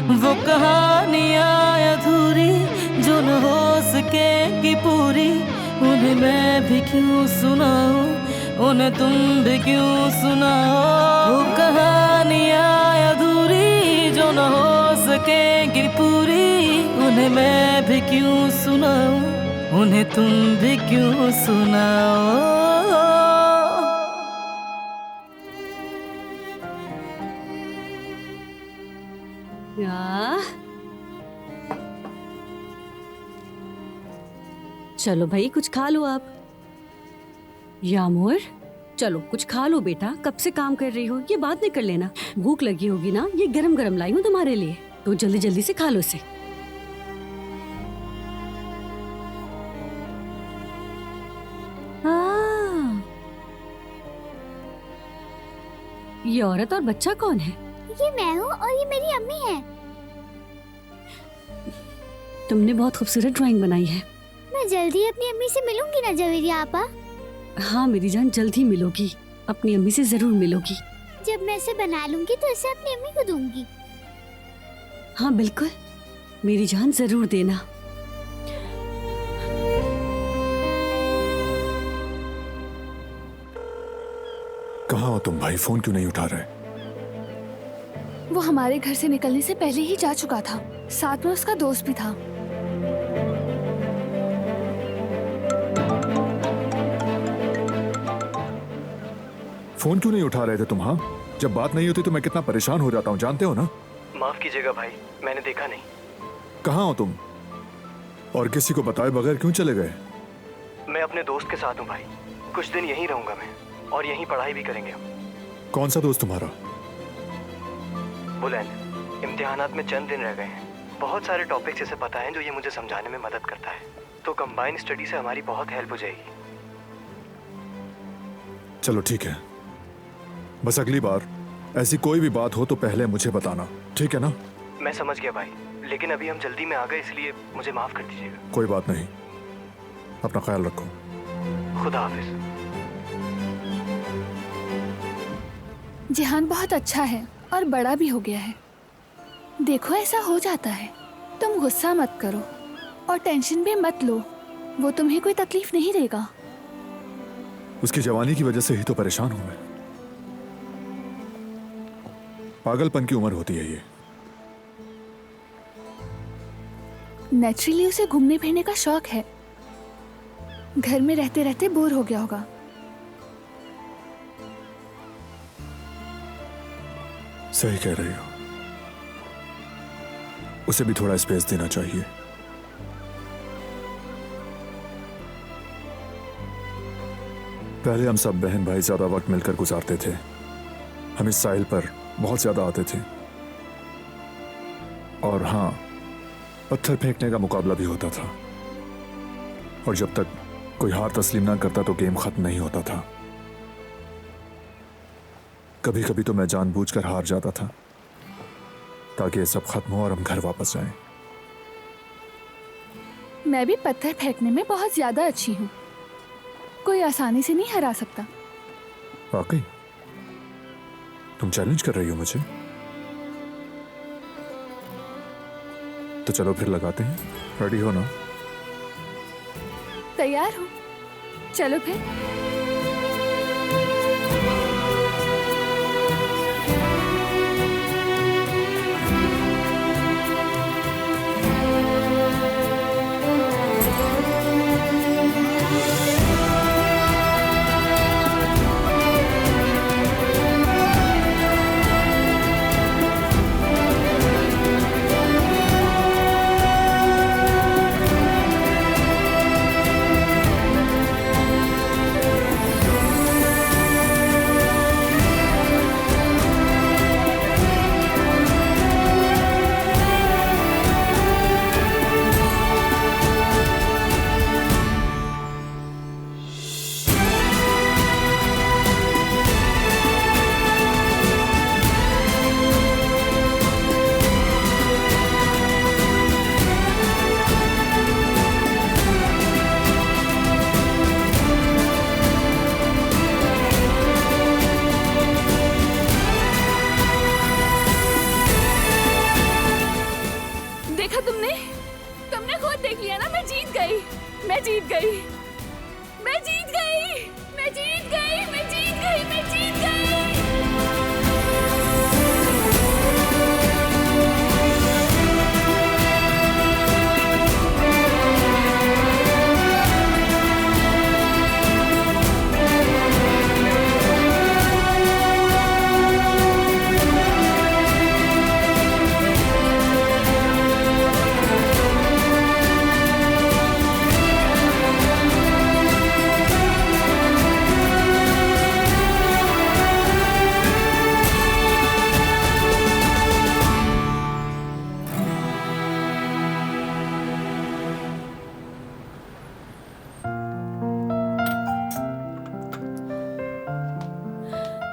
वो कहानियाँ अधूरी जो न हो सकेगी पूरी, उन्हें मैं भी क्यों सुनाऊं, उन्हें तुम भी क्यों सुनाओ। वो कहानियाँ अधूरी जो न हो सकेगी पूरी, उन्हें मैं भी क्यों सुनाऊं, उन्हें तुम भी क्यों सुनाओ। चलो भाई कुछ खा लो आप। यामोर चलो कुछ खा लो बेटा, कब से काम कर रही हो, ये बात नहीं कर लेना। भूख लगी होगी ना, ये गरम गरम लाई हूँ तुम्हारे लिए, तो जल्दी जल्दी से खा लो इसे। ये औरत और बच्चा कौन है? ये मैं हूँ और ये मेरी अम्मी है। तुमने बहुत खूबसूरत ड्राइंग बनाई है। मैं जल्दी अपनी अम्मी से मिलूंगी ना जवेरी आपा। हाँ मेरी जान, जल्द ही मिलोगी, अपनी अम्मी से जरूर मिलोगी। जब मैं इसे बना लूंगी तो इसे अपनी अम्मी को दूंगी। हाँ बिल्कुल मेरी जान, जरूर देना। कहाँ हो तुम भाई? फोन क्यों नहीं उठा रहे? वो हमारे घर से निकलने से पहले ही जा चुका था, साथ में उसका दोस्त भी था। फोन क्यों नहीं उठा रहे थे तुम? हाँ, जब बात नहीं होती तो मैं कितना परेशान हो जाता हूँ, जानते हो ना? माफ कीजिएगा भाई, मैंने देखा नहीं। कहाँ हो तुम? और किसी को बताए बगैर क्यों चले गए? मैं अपने दोस्त के साथ हूँ भाई, कुछ दिन यहीं रहूंगा मैं, और यहीं पढ़ाई भी करेंगे हम। कौन सा दोस्त तुम्हारा? बुलंद, इम्तिहानात में चंद दिन रह गए हैं, बहुत सारे टॉपिक्स इसे पता है जो ये मुझे समझाने में मदद करता है, तो कंबाइन स्टडी से हमारी बहुत हेल्प हो जाएगी। चलो ठीक है, बस अगली बार ऐसी कोई भी बात हो तो पहले मुझे बताना, ठीक है ना? मैं समझ गया भाई, लेकिन अभी हम जल्दी में आ गए इसलिए मुझे माफ कर दीजिएगा। कोई बात नहीं, अपना ख्याल रखो। खुदा हाफिज। जिहान बहुत अच्छा है और बड़ा भी हो गया है। देखो ऐसा हो जाता है, तुम गुस्सा मत करो और टेंशन भी मत लो, वो तुम्हें कोई तकलीफ नहीं देगा। उसकी जवानी की वजह से ही तो परेशान हूं मैं। पागलपन की उम्र होती है ये। नेचुरली उसे घूमने फिरने का शौक है, घर में रहते रहते बोर हो गया होगा। सही कह रही हो, उसे भी थोड़ा स्पेस देना चाहिए। पहले हम सब बहन भाई ज्यादा वक्त मिलकर गुजारते थे, हम इस साहिल पर बहुत ज्यादा आते थे, और हाँ पत्थर फेंकने का मुकाबला भी होता था, और जब तक कोई हार तस्लीम ना करता तो गेम खत्म नहीं होता था। कभी कभी तो मैं जानबूझकर हार जाता था ताकि ये सब खत्म हो और हम घर वापस जाएं। मैं भी पत्थर फेंकने में बहुत ज्यादा अच्छी हूँ, कोई आसानी से नहीं हरा सकता। वाकई? तुम चैलेंज कर रही हो मुझे? तो चलो फिर लगाते हैं, रेडी हो ना? तैयार हूँ, चलो फिर। देख लिया ना, मैं जीत गई, मैं जीत गई, मैं जीत गई, मैं जीत गई, मैं जीत गई, मैं जीत गई।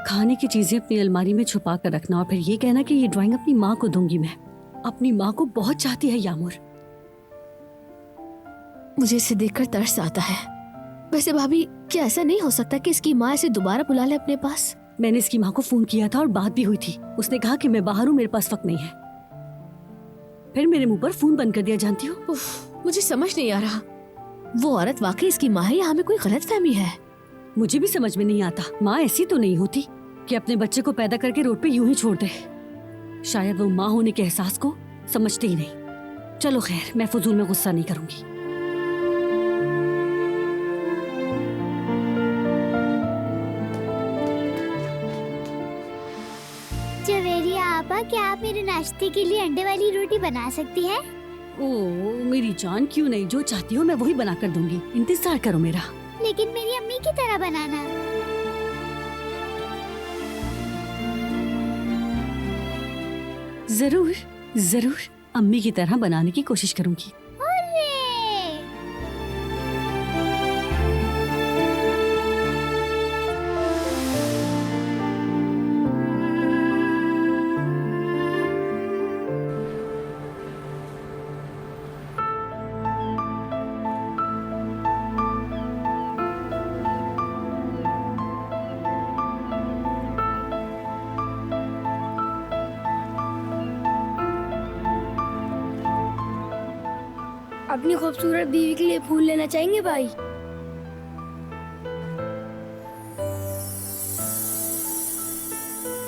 खाने की चीजें अपनी अलमारी में छुपा कर रखना और फिर ये कहना कि ये ड्राइंग अपनी माँ को दूंगी मैं। अपनी माँ को बहुत चाहती है यामुर। मुझे इसे देखकर तरस आता है। वैसे भाभी, क्या ऐसा नहीं हो सकता कि इसकी माँ इसे दोबारा बुला ले अपने पास? मैंने इसकी माँ को फोन किया था और बात भी हुई थी। उसने कहा कि मैं बाहर हूँ, मेरे पास वक्त नहीं है। फिर मेरे मुंह पर फोन बंद कर दिया। जानती हो, मुझे समझ नहीं आ रहा, वो औरत वाकई इसकी माँ है या हमें कोई गलतफहमी है? मुझे भी समझ में नहीं आता। माँ ऐसी तो नहीं होती कि अपने बच्चे को पैदा करके रोड पे यूं ही छोड़ दे। शायद वो माँ होने के एहसास को समझते ही नहीं। चलो खैर, मैं फजूल में गुस्सा नहीं करूंगी। जवेरिया आपा, क्या आप मेरे नाश्ते के लिए अंडे वाली रोटी बना सकती हैं? ओ मेरी जान, क्यों नहीं, जो चाहती हो मैं वही बना कर दूंगी। इंतजार करो मेरा। लेकिन मेरी अम्मी की तरह बनाना। जरूर जरूर, अम्मी की तरह बनाने की कोशिश करूंगी। हुर्रे! अपनी खूबसूरत बीवी के लिए फूल लेना चाहेंगे भाई?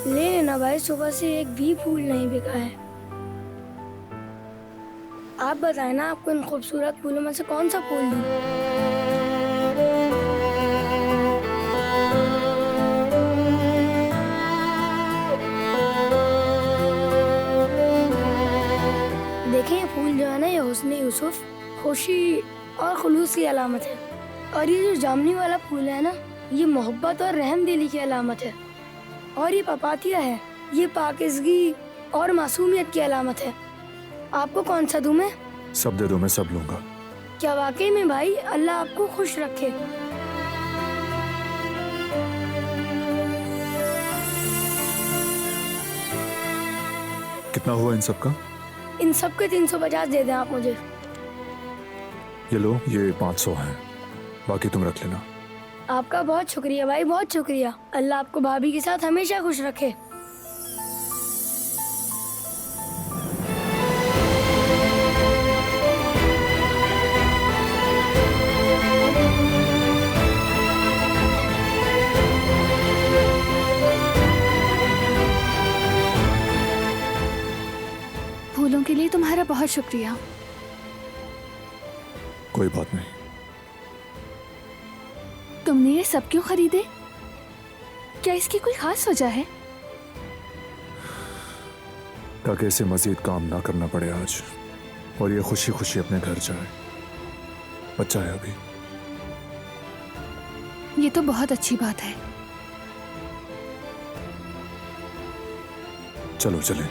ले लेना भाई, सुबह से एक भी फूल नहीं बिका है। आप बताएं ना, आपको इन खूबसूरत फूलों में से कौन सा फूल दूं? देखें, ये फूल जो है ना, ये हुस्न यूसुफ, खुशी और खुलूस की अलामत है। और ये जो जामनी वाला फूल है ना, ये मोहब्बत और रहम दिली की अलामत है। और ये पपातिया है, ये पाकिज़गी और मासूमियत की अलामत है। आपको कौन सा दूं मैं? सब दे दो, मैं सब लूंगा। क्या वाकई में भाई? अल्लाह आपको खुश रखे। कितना हुआ इन सब का? इन सब के 350 दे दें आप मुझे। ये लो, ये 500 है, बाकी तुम रख लेना। आपका बहुत शुक्रिया भाई, बहुत शुक्रिया। अल्लाह आपको भाभी के साथ हमेशा खुश रखे। फूलों के लिए तुम्हारा बहुत शुक्रिया। कोई बात नहीं। तुमने ये सब क्यों खरीदे? क्या इसकी कोई खास वजह है? ताकि इसे मजीद काम ना करना पड़े आज, और ये खुशी खुशी अपने घर जाए। बच्चा है अभी। ये तो बहुत अच्छी बात है। चलो चले।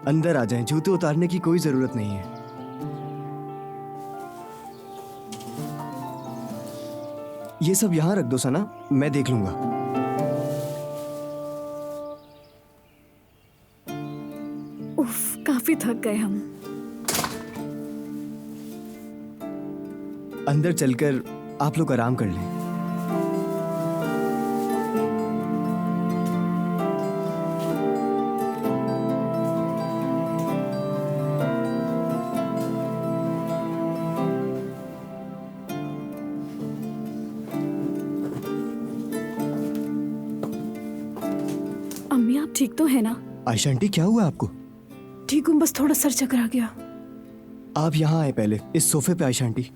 अंदर आ जाएं, जूते उतारने की कोई जरूरत नहीं है। ये सब यहाँ रख दो सना, मैं देख लूंगा। उफ, काफी थक गए हम। अंदर चलकर आप लोग आराम कर लें। अम्मी आप ठीक तो है ना? आयशा आंटी क्या हुआ आपको? ठीक हूँ, बस थोड़ा सर चकरा गया। आप यहाँ आए पहले, इस सोफे पे आयशा आंटी।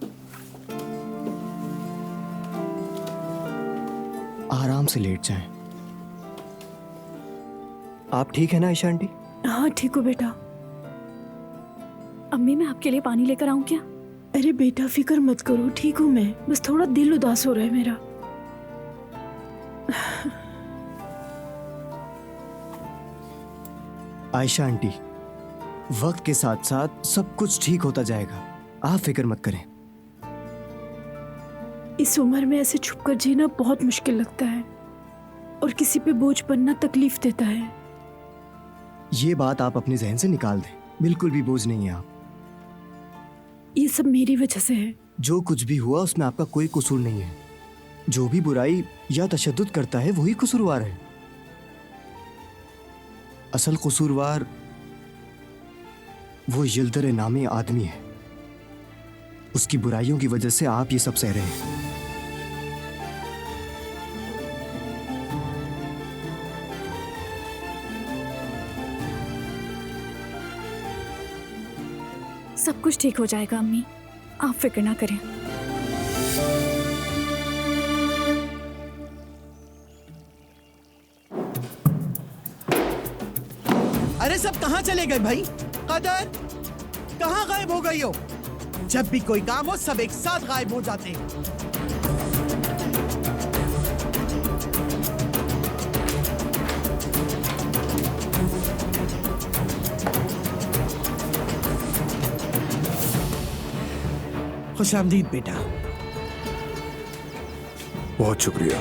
आराम से लेट जाएं। आप ठीक है ना आयशा आंटी? हाँ ठीक हूँ बेटा। अम्मी मैं आपके लिए पानी लेकर आऊँ क्या? अरे बेटा फिक्र मत करो, ठीक हूँ मैं, बस थोड़ा दिल उदास हो रहा है मेरा। आयशा आंटी, वक्त के साथ साथ सब कुछ ठीक होता जाएगा, आप फिक्र मत करें। इस उम्र में ऐसे छुपकर जीना बहुत मुश्किल लगता है और किसी पे बोझ बनना तकलीफ देता है। ये बात आप अपने जहन से निकाल दें, बिल्कुल भी बोझ नहीं है आप। ये सब मेरी वजह से है। जो कुछ भी हुआ उसमें आपका कोई कसूर नहीं है। जो भी बुराई या तशद्दुद करता है वही कसूरवार है। असल कसूरवार वो यिल्दर नामी आदमी है। उसकी बुराइयों की वजह से आप ये सब सह रहे हैं। सब कुछ ठीक हो जाएगा अम्मी, आप फिक्र ना करें। अरे सब कहाँ चले गए भाई? कदर कहाँ गायब हो गई हो? जब भी कोई काम हो सब एक साथ गायब हो जाते हैं। खुशामदीद बेटा। बहुत शुक्रिया।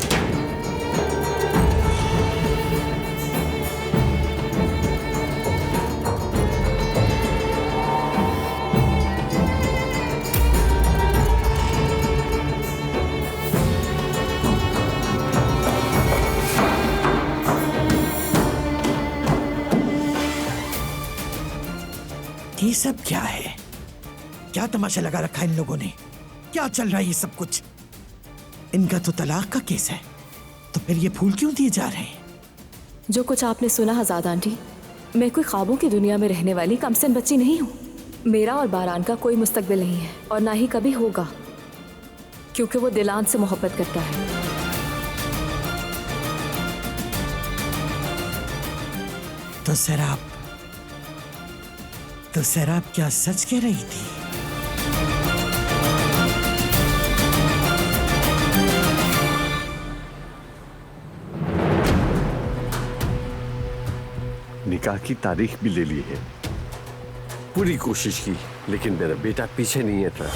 ये सब क्या है? क्या तमाशा लगा रखा है इन लोगों ने? क्या चल रहा है ये सब कुछ? इनका तो तलाक का केस है, तो फिर ये फूल क्यों दिए जा रहे हैं? जो कुछ आपने सुना हज़ाद आंटी, मैं कोई ख्वाबों की दुनिया में रहने वाली कमसन बच्ची नहीं हूँ। मेरा और बारान का कोई मुस्तकबिल नहीं है और ना ही कभी होगा, क्योंकि वो दिलान से मोहब्बत करता है। तो सैराब क्या सच कह रही थी? निकाह की तारीख भी ले ली है। पूरी कोशिश की, लेकिन मेरा बेटा पीछे नहीं हटा।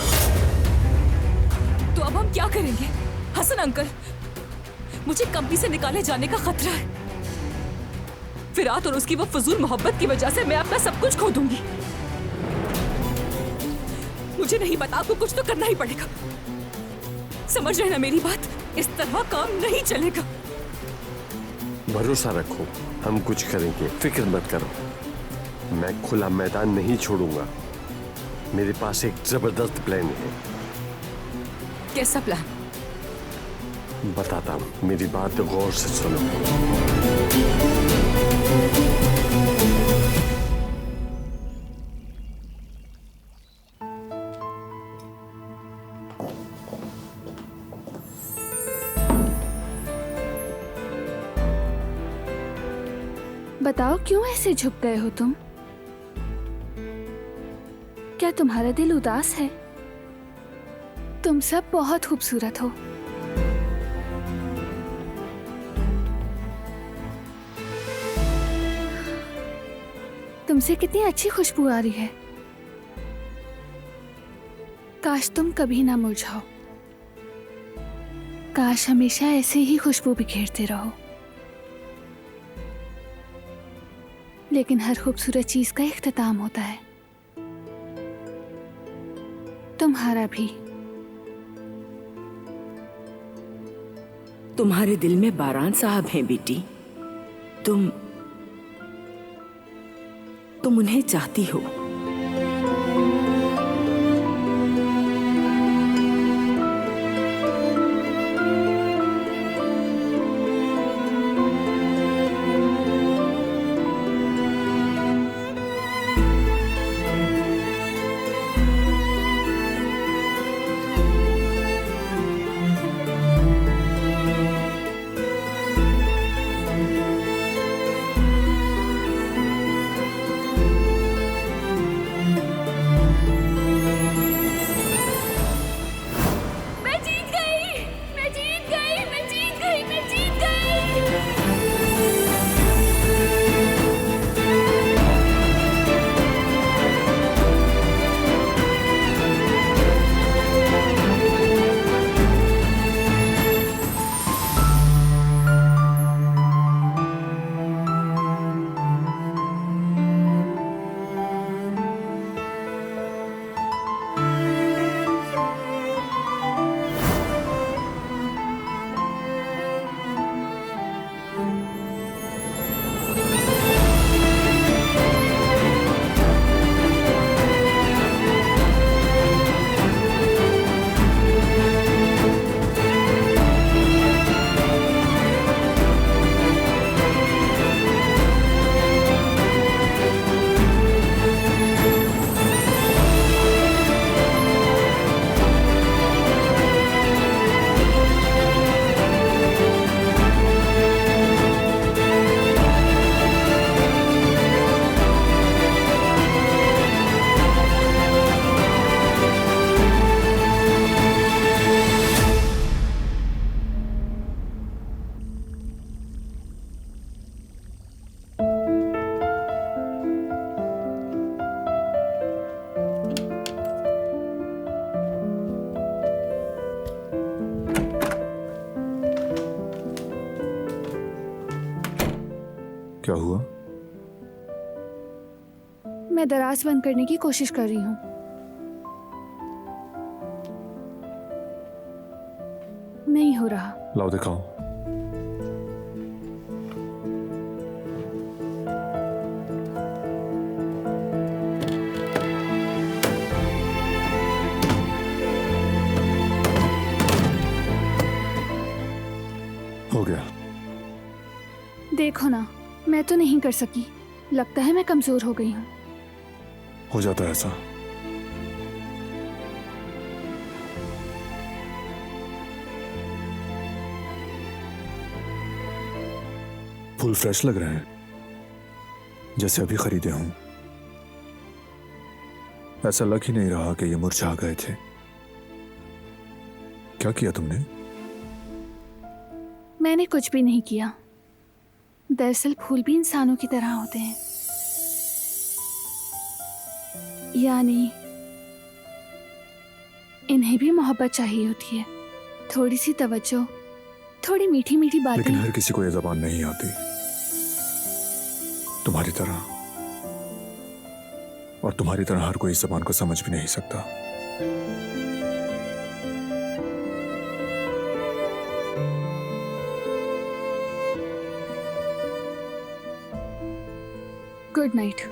तो अब हम क्या करेंगे? हसन अंकल, मुझे कंपनी से निकाले जाने का खतरा है। फिरात और उसकी वो फजूल मोहब्बत की वजह से मैं अपना सब कुछ खो दूंगी। मुझे नहीं पता, आपको कुछ तो करना ही पड़ेगा। समझ रहे ना मेरी बात? इस तरह काम नहीं चलेगा। भरोसा रखो, हम कुछ करेंगे, फिक्र मत करो। मैं खुला मैदान नहीं छोड़ूंगा। मेरे पास एक जबरदस्त प्लान है। कैसा प्लान? बताता हूँ, मेरी बात गौर से सुनो। बताओ क्यों ऐसे झुक गए हो तुम? क्या तुम्हारा दिल उदास है? तुम सब बहुत खूबसूरत हो। तुमसे कितनी अच्छी खुशबू आ रही है। काश तुम कभी ना मुरझाओ। काश हमेशा ऐसे ही खुशबू बिखेरते रहो, लेकिन हर खूबसूरत चीज का इख्तिताम होता है, तुम्हारा भी। तुम्हारे दिल में बारान साहब हैं बेटी। तुम उन्हें चाहती हो। क्या हुआ? मैं दराज बंद करने की कोशिश कर रही हूँ। नहीं हो रहा। लाओ दिखाओ। हो गया। देखो ना, मैं तो नहीं कर सकी। लगता है मैं कमजोर हो गई हूँ। हो जाता है ऐसा। फूल फ्रेश लग रहे हैं, जैसे अभी खरीदे हों। ऐसा लग ही नहीं रहा कि ये मुरझा गए थे। क्या किया तुमने? मैंने कुछ भी नहीं किया। दरअसल फूल भी इंसानों की तरह होते हैं, यानी इन्हें भी मोहब्बत चाहिए होती है, थोड़ी सी तवज्जो, थोड़ी मीठी मीठी बातें। लेकिन हर किसी को ये ज़बान नहीं आती तुम्हारी तरह, और तुम्हारी तरह हर कोई इस ज़बान को समझ भी नहीं सकता। Good night.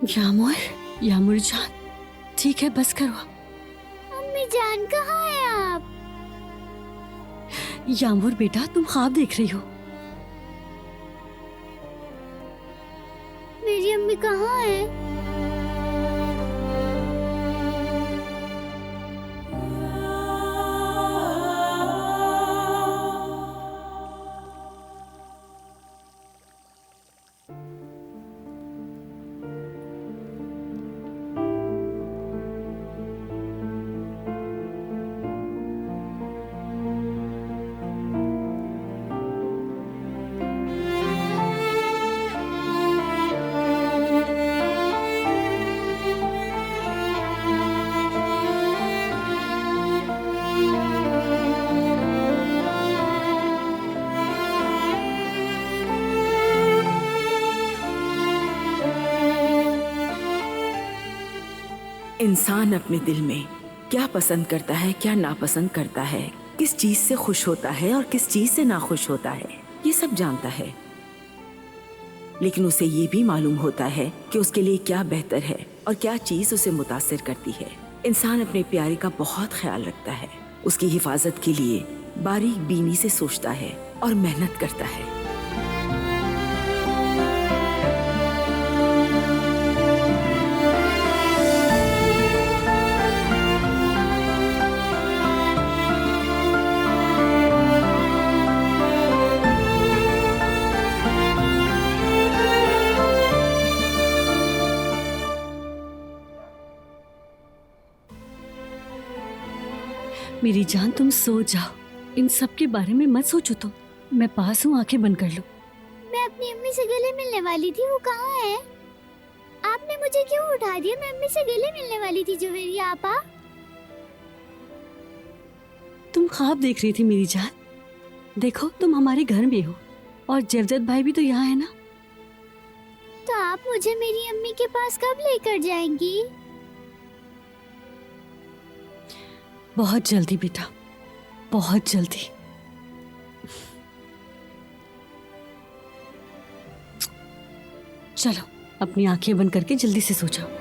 यामुर, यामुर जान, ठीक है बस करो। अम्मी जान कहाँ है आप? यामुर बेटा, तुम ख्वाब देख रही हो। मेरी अम्मी कहाँ है? इंसान अपने दिल में क्या पसंद करता है, क्या नापसंद करता है, किस चीज से खुश होता है और किस चीज से नाखुश होता है, ये सब जानता है। लेकिन उसे ये भी मालूम होता है कि उसके लिए क्या बेहतर है और क्या चीज उसे मुतासिर करती है। इंसान अपने प्यारे का बहुत ख्याल रखता है, उसकी हिफाजत के लिए बारीक बीनी से सोचता है और मेहनत करता है। मेरी जान, तुम सो जाओ, इन सब के बारे में मत सोचो। तुम, मैं पास हूँ, आंखें बंद कर लो। मैं अपनी अम्मी से गले मिलने वाली थी, वो कहाँ है? आपने मुझे क्यों उठा दिया? मैं अम्मी से गले मिलने वाली थी जुवेरी आपा। तुम ख्वाब देख रही थी मेरी जान। देखो, तुम हमारे घर में हो और जवदत भाई भी तो यहाँ है ना। तो आप मुझे मेरी अम्मी के पास कब लेकर जाएंगी? बहुत जल्दी बेटा, बहुत जल्दी। चलो, अपनी आंखें बंद करके जल्दी से सो जाओ।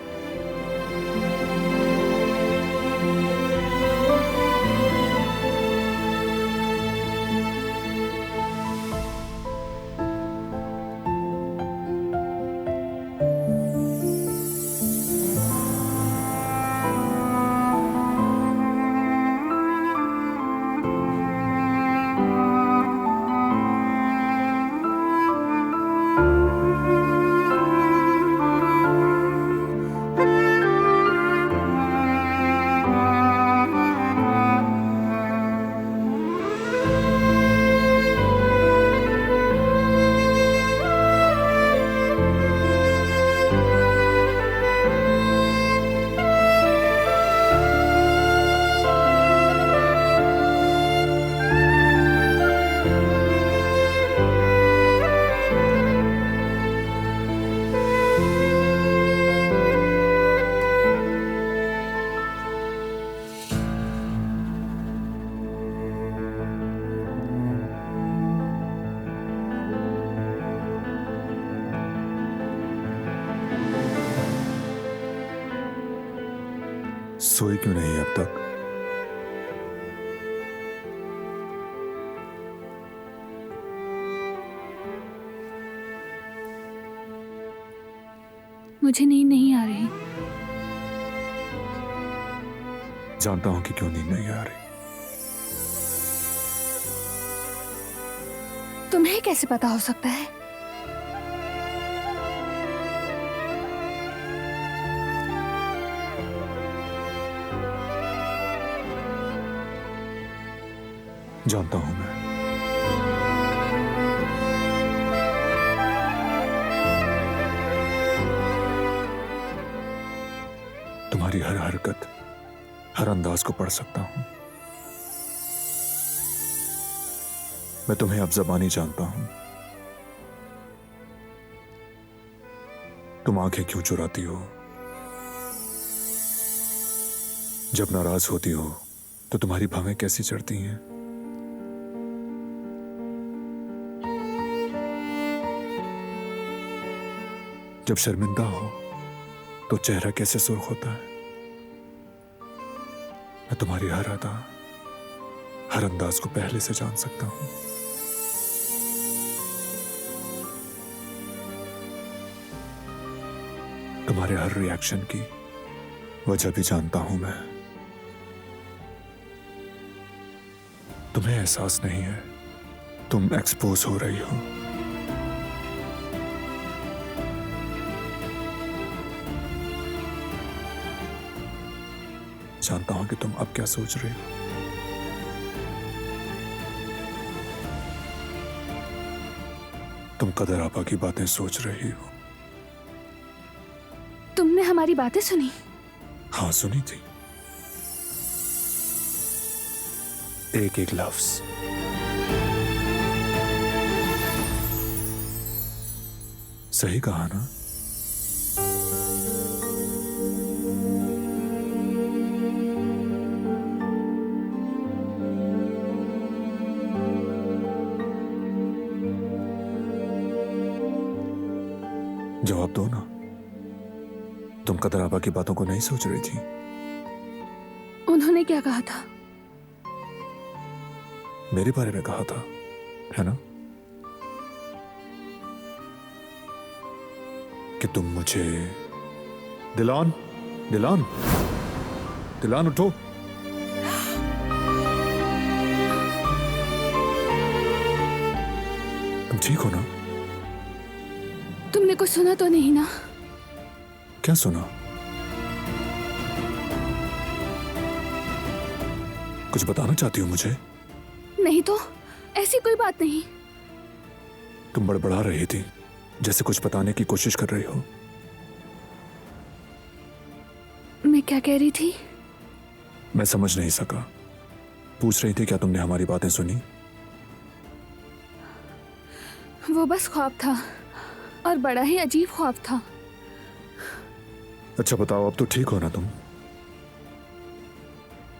सोई क्यों नहीं अब तक? मुझे नींद नहीं आ रही। जानता हूं कि क्यों नींद नहीं आ रही। तुम्हें कैसे पता हो सकता है? जानता हूं मैं। तुम्हारी हर हरकत, हर अंदाज को पढ़ सकता हूं। मैं तुम्हें अब ज़बानी जानता हूं। तुम आंखें क्यों चुराती हो? जब नाराज होती हो तो तुम्हारी भवें कैसी चढ़ती हैं? जब शर्मिंदा हो तो चेहरा कैसे सुर्ख होता है। मैं तुम्हारी हर अदा, हर अंदाज को पहले से जान सकता हूं। तुम्हारे हर रिएक्शन की वजह भी जानता हूं मैं। तुम्हें एहसास नहीं है, तुम एक्सपोज हो रही हो। जानता हूं कि तुम अब क्या सोच रही हो। तुम कदर आपा की बातें सोच रही हो। तुमने हमारी बातें सुनी? हाँ, सुनी थी, एक एक लफ्ज। सही कहा ना? जवाब दो ना। तुम कदर आबा की बातों को नहीं सोच रही थी? उन्होंने क्या कहा था? मेरे बारे में कहा था, है ना? कि तुम मुझे दिलान दिलान दिलान उठो। तुम ठीक हो ना? तुमने कुछ सुना तो नहीं ना? क्या सुना? कुछ बताना चाहती हो मुझे? नहीं तो, ऐसी कोई बात नहीं। तुम बड़बड़ा रही थी, जैसे कुछ बताने की कोशिश कर रही हो। मैं क्या कह रही थी? मैं समझ नहीं सका। पूछ रही थी क्या तुमने हमारी बातें सुनी? वो बस ख्वाब था, और बड़ा ही अजीब ख्वाब था। अच्छा बताओ, अब तो ठीक हो ना तुम?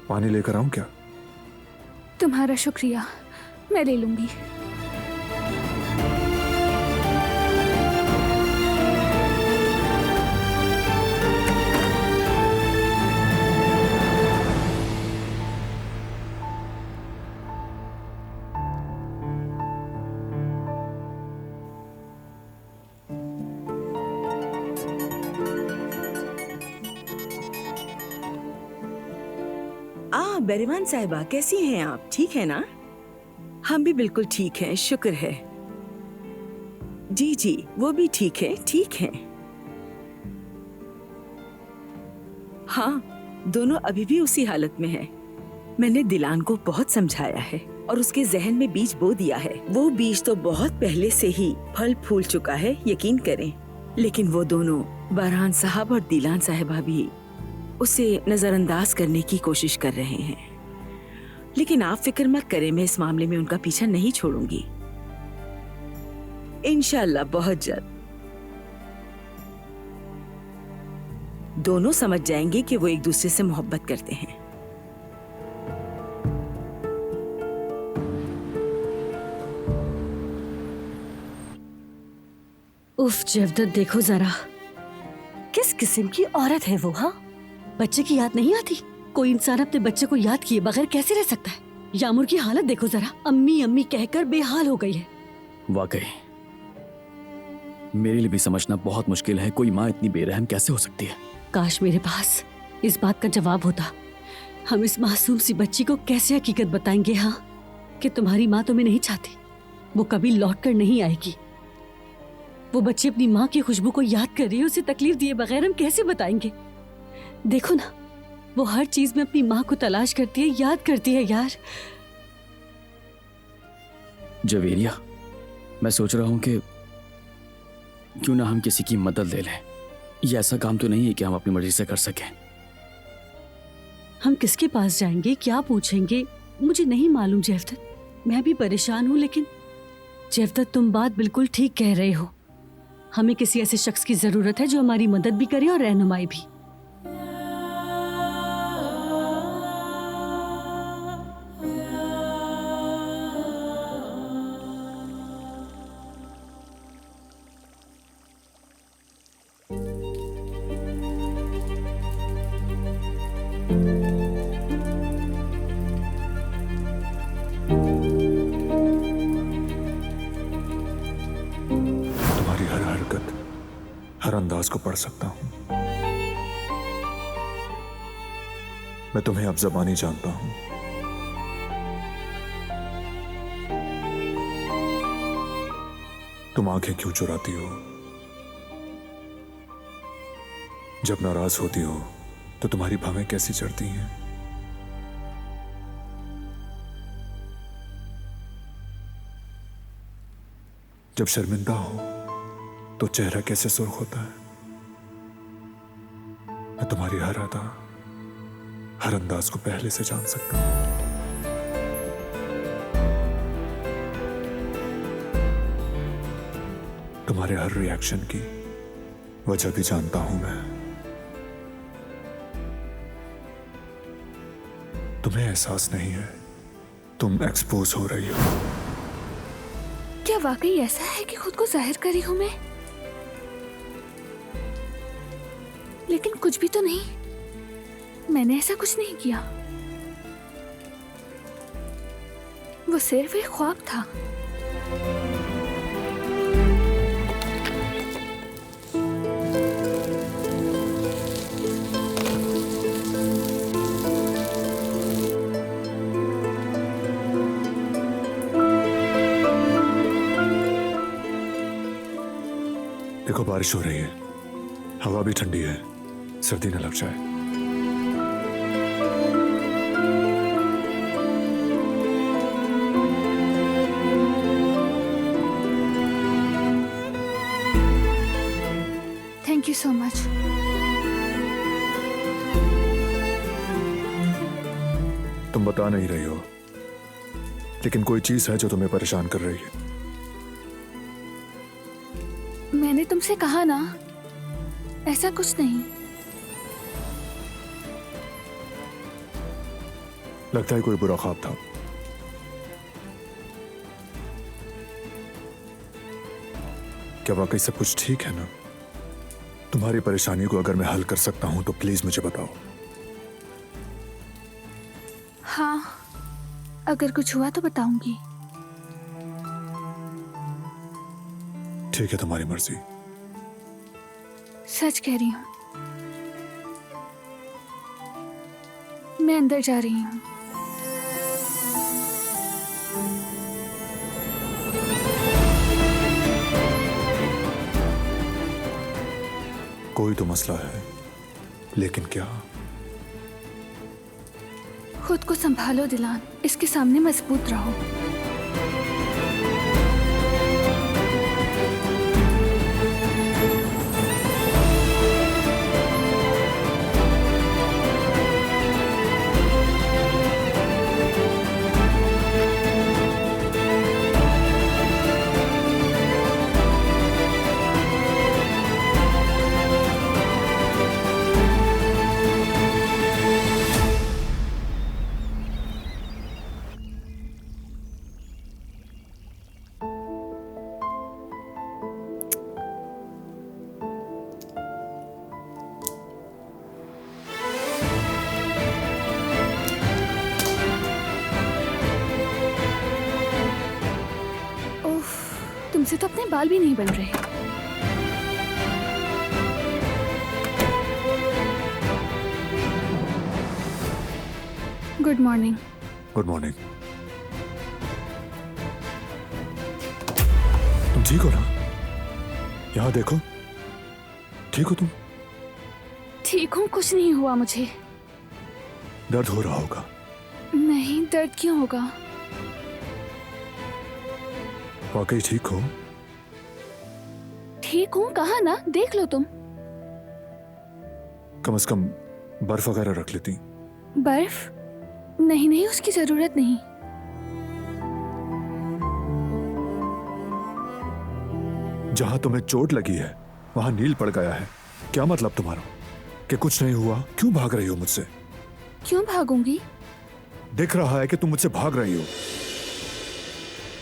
पानी लेकर आऊं क्या? तुम्हारा शुक्रिया, मैं ले लूंगी। बेरीवान साहिबा, कैसी हैं आप? ठीक है ना? हम भी बिल्कुल ठीक हैं, शुक्र है। जी जी, वो भी ठीक है, ठीक है। हाँ, दोनों अभी भी उसी हालत में हैं। मैंने दिलान को बहुत समझाया है और उसके जहन में बीज बो दिया है। वो बीज तो बहुत पहले से ही फल फूल चुका है, यकीन करें। लेकिन वो दोनों, बारहान साहब और दिलान साहिबा भी उसे नजरअंदाज करने की कोशिश कर रहे हैं। लेकिन आप फिक्र मत करें, मैं इस मामले में उनका पीछा नहीं छोड़ूंगी। इंशाल्लाह बहुत जल्द दोनों समझ जाएंगे कि वो एक दूसरे से मोहब्बत करते हैं। उफ जवदत, देखो जरा किस किस्म की औरत है वो। हाँ, बच्चे की याद नहीं आती? कोई इंसान अपने बच्चे को याद किए बगैर कैसे रह सकता है? यामुर की हालत देखो जरा, अम्मी अम्मी कहकर बेहाल हो गई है। वाकई मेरे लिए भी समझना बहुत मुश्किल है, कोई माँ इतनी बेरहम कैसे हो सकती है। काश मेरे पास इस बात का जवाब होता। हम इस मासूम सी बच्ची को कैसे हकीकत बताएंगे, हाँ, कि तुम्हारी माँ तुम्हें नहीं चाहती, वो कभी लौट कर नहीं आएगी। वो बच्ची अपनी माँ की खुशबू को याद कर रही है, उसे तकलीफ दिए बगैर हम कैसे बताएंगे? देखो ना, वो हर चीज में अपनी माँ को तलाश करती है, याद करती है। यार जवेरिया, मैं सोच रहा हूं कि क्यों ना हम किसी की मदद ले लें। ये ऐसा काम तो नहीं है कि हम अपनी मर्जी से कर सकें। हम किसके पास जाएंगे, क्या पूछेंगे, मुझे नहीं मालूम जवदत। मैं भी परेशान हूँ। लेकिन जवदत, तुम बात बिल्कुल ठीक कह रहे हो। हमें किसी ऐसे शख्स की जरूरत है जो हमारी मदद भी करे और रहनुमाई भी। हर अंदाज को पढ़ सकता हूं। मैं तुम्हें अब ज़बानी जानता हूं। तुम आंखें क्यों चुराती हो? जब नाराज होती हो तो तुम्हारी भवें कैसी चढ़ती हैं? जब शर्मिंदा हो तो चेहरा कैसे सुर्ख होता है? मैं तुम्हारी हर अदा, हर अंदाज को पहले से जान सकता हूं। तुम्हारे हर रिएक्शन की वजह भी जानता हूं मैं। तुम्हें एहसास नहीं है, तुम एक्सपोज हो रही हो। क्या वाकई ऐसा है कि खुद को जाहिर करी हूं मैं? लेकिन कुछ भी तो नहीं, मैंने ऐसा कुछ नहीं किया। वो सिर्फ एक ख्वाब था। देखो बारिश हो रही है, हवा भी ठंडी है, सर्दी न लग जाए। Thank you so much. तुम बता नहीं रही हो, लेकिन कोई चीज है जो तुम्हें परेशान कर रही है। मैंने तुमसे कहा ना, ऐसा कुछ नहीं। लगता है कोई बुरा ख्वाब था। क्या वाकई सब कुछ ठीक है ना? तुम्हारी परेशानी को अगर मैं हल कर सकता हूं तो प्लीज मुझे बताओ। हाँ, अगर कुछ हुआ तो बताऊंगी। ठीक है, तुम्हारी मर्जी। सच कह रही हूँ, मैं अंदर जा रही हूँ। कोई तो मसला है, लेकिन क्या? खुद को संभालो दिलान, इसके सामने मजबूत रहो। तुमसे तो अपने बाल भी नहीं बन रहे। Good morning. Good morning. तुम ठीक हो ना? यहाँ देखो, ठीक हो तुम? ठीक हूँ, कुछ नहीं हुआ मुझे। दर्द हो रहा होगा। नहीं, दर्द क्यों होगा? वाकई ठीक हो? ठीक हूँ कहा ना, देख लो तुम। कम से कम बर्फ वगैरह रख लेती। बर्फ? नहीं नहीं, उसकी जरूरत नहीं। जहां तुम्हें चोट लगी है वहां नील पड़ गया है। क्या मतलब तुम्हारा? कि कुछ नहीं हुआ? क्यों भाग रही हो मुझसे? क्यों भागूंगी? दिख रहा है कि तुम मुझसे भाग रही हो।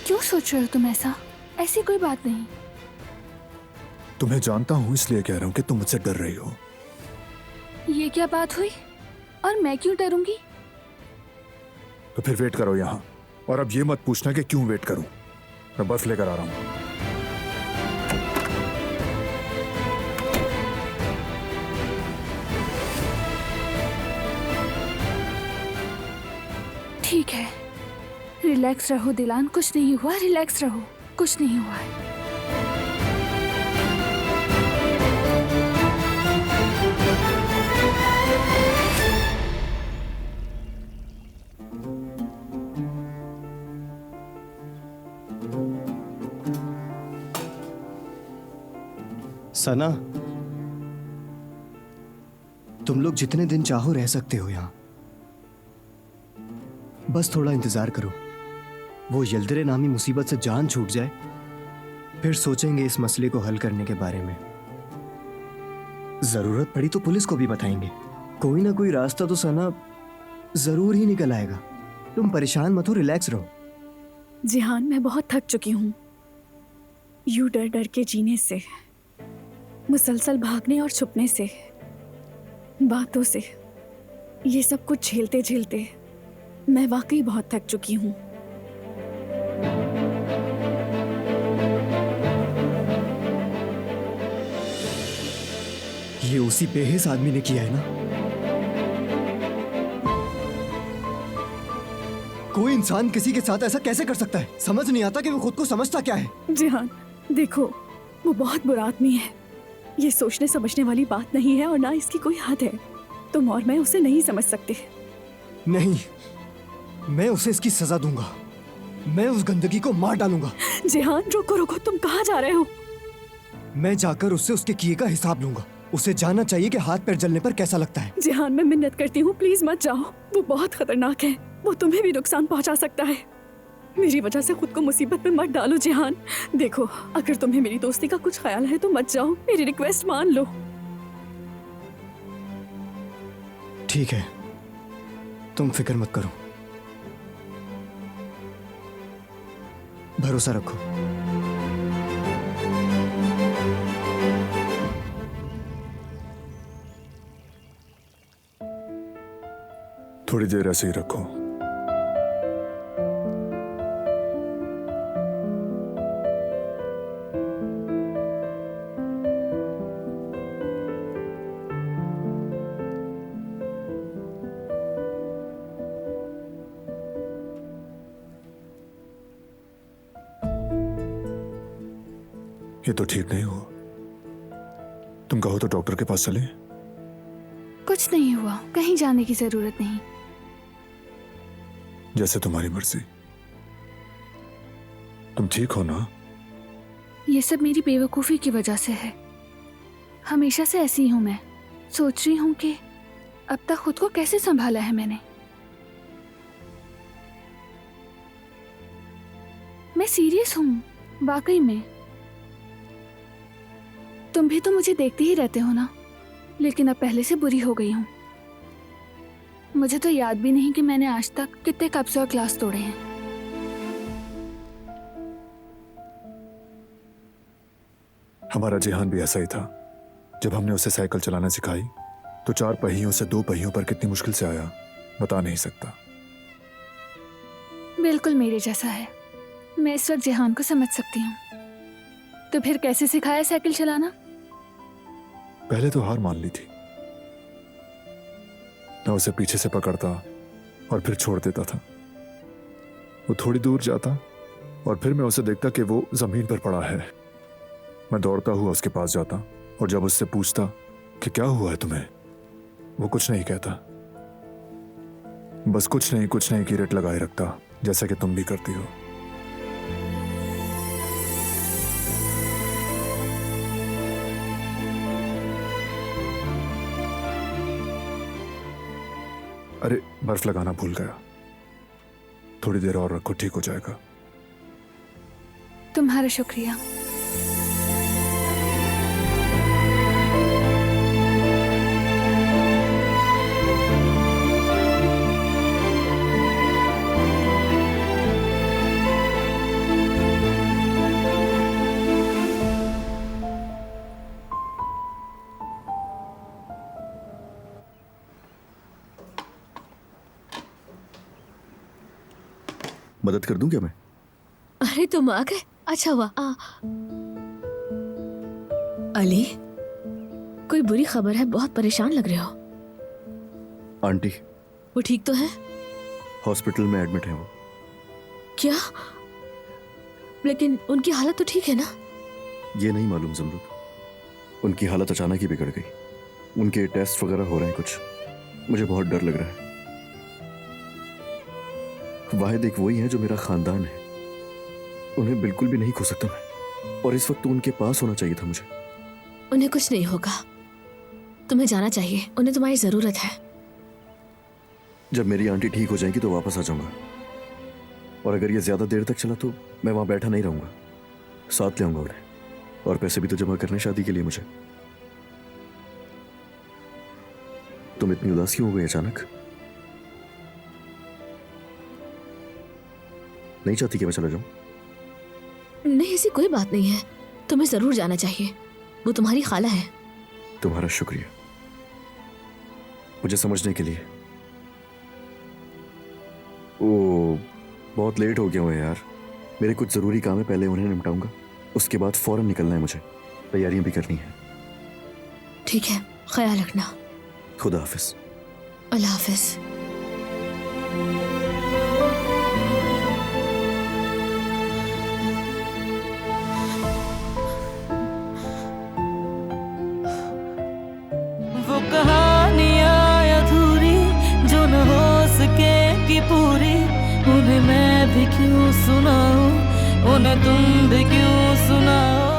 क्यों सोच रहे हो तुम ऐसा? ऐसी कोई बात नहीं। तुम्हें जानता हूं इसलिए कह रहा हूं कि तुम मुझसे डर रही हो। ये क्या बात हुई? और मैं क्यों डरूंगी? तो फिर वेट करो यहाँ, और अब ये मत पूछना कि क्यों वेट करूं। मैं बर्फ लेकर आ रहा हूं। ठीक है, रिलैक्स रहो दिलान, कुछ नहीं हुआ, रिलैक्स रहो, कुछ नहीं हुआ है। सना, तुम लोग जितने दिन चाहो रह सकते हो यहाँ। बस थोड़ा इंतजार करो, वो यल्दरे नामी मुसीबत से जान छूट जाए, फिर सोचेंगे इस मसले को हल करने के बारे में। जरूरत पड़ी तो पुलिस को भी बताएंगे। कोई ना कोई रास्ता तो सना जरूर ही निकल आएगा। तुम परेशान मत हो, रिलैक्स रहो। जिहान, मैं बहुत थक चुकी हूँ यूं डर डर के जीने से, मुसलसल भागने और छुपने से, बातों से, ये सब कुछ झेलते झेलते मैं वाकई बहुत थक चुकी हूँ। ये उसी बेहिस आदमी ने किया है ना? कोई इंसान किसी के साथ ऐसा कैसे कर सकता है? समझ नहीं आता कि वो खुद को समझता क्या है। जिहान, देखो, वो बहुत बुरा आदमी है। ये सोचने समझने वाली बात नहीं है और ना इसकी कोई हद है। तुम और मैं उसे नहीं समझ सकते। नहीं, मैं उसे इसकी सजा दूंगा। मैं उस गंदगी को मार डालूंगा। जिहान, रुको रुको, तुम कहाँ जा रहे हो? मैं जाकर उससे उसके किए का हिसाब लूंगा। उसे जानना चाहिए कि हाथ पैर जलने पर कैसा लगता है। जिहान, मैं मिन्नत करती हूँ, प्लीज मत जाओ। वो बहुत खतरनाक है, वो तुम्हें भी नुकसान पहुँचा सकता है। मेरी वजह से खुद को मुसीबत में मत डालो जिहान। देखो, अगर तुम्हें मेरी दोस्ती का कुछ ख्याल है तो मत जाओ, मेरी रिक्वेस्ट मान लो। ठीक है, तुम फिक्र मत करो, भरोसा रखो। थोड़ी देर ऐसे ही रखो। ये तो ठीक नहीं हुआ। तुम कहो तो डॉक्टर के पास चले। कुछ नहीं हुआ, कहीं जाने की जरूरत नहीं। जैसे तुम्हारी मर्जी। तुम ठीक हो ना? ये सब मेरी बेवकूफ़ी की वजह से है। हमेशा से ऐसी ही हूँ मैं। सोच रही हूँ कि अब तक खुद को कैसे संभाला है मैंने। मैं सीरियस हूँ, वाकई में। तुम भी तो मुझे देखते ही रहते हो ना, लेकिन अब पहले से बुरी हो गई हूँ। मुझे तो याद भी नहीं कि मैंने आज तक कितने कब्ज़े और ग्लास तोड़े हैं। हमारा जिहान भी ऐसा ही था। जब हमने उसे साइकिल चलाना सिखाई तो 4 पहियों से 2 पहियों पर कितनी मुश्किल से आया, बता नहीं सकता। बिल्कुल मेरे जैसा है। मैं इस वक्त जिहान को समझ सकती हूँ। तो फिर कैसे सिखाया साइकिल चलाना? पहले तो हार मान ली थी। मैं उसे पीछे से पकड़ता और फिर छोड़ देता था। वो थोड़ी दूर जाता और फिर मैं उसे देखता कि वो जमीन पर पड़ा है। मैं दौड़ता हुआ उसके पास जाता और जब उससे पूछता कि क्या हुआ है तुम्हें, वो कुछ नहीं कहता। बस कुछ नहीं की रट लगाए रखता, जैसा कि तुम भी करती हो। अरे, बर्फ लगाना भूल गया। थोड़ी देर और रखो, ठीक हो जाएगा। तुम्हारा शुक्रिया। मदद कर दूं क्या मैं? अरे तुम आ गए, अच्छा हुआ। अली, कोई बुरी खबर है? बहुत परेशान लग रहे हो। आंटी, वो ठीक तो है? हॉस्पिटल में एडमिट है वो। क्या? लेकिन उनकी हालत तो ठीक है ना? ये नहीं मालूम जमरुद, उनकी हालत अचानक ही बिगड़ गई। उनके टेस्ट वगैरह हो रहे हैं कुछ, मुझे बहुत डर लग रहा है। वाहिद एक वही है जो मेरा खानदान है, उन्हें बिल्कुल भी नहीं खो सकता मैं, और इस वक्त तो उनके पास होना चाहिए था मुझे। उन्हें कुछ नहीं होगा, तुम्हें जाना चाहिए, उन्हें तुम्हारी जरूरत है। जब मेरी आंटी ठीक हो जाएगी तो वापस आ जाऊंगा, और अगर ये ज्यादा देर तक चला तो मैं वहां बैठा नहीं रहूंगा, साथ ले आऊंगा उन्हें, और पैसे भी तो जमा करने शादी के लिए मुझे। तुम इतनी उदास क्यों हो गई अचानक? नहीं चाहती कि मैं चला जाऊं? नहीं, ऐसी कोई बात नहीं है, तुम्हें जरूर जाना चाहिए, वो तुम्हारी खाला है। तुम्हारा शुक्रिया मुझे समझने के लिए। ओ, बहुत लेट हो गया हूँ यार, मेरे कुछ जरूरी काम है, पहले उन्हें निपटाऊंगा, उसके बाद फौरन निकलना है मुझे, तैयारियां भी करनी है। ठीक है, ख्याल रखना। खुदा हाफिज। अल्लाह हाफिज। वो कहानियाँ अधूरी जो न हो सकेगी पूरी, उन्हें मैं भी क्यों सुनाऊं, उन्हें तुम भी क्यों सुनाओ।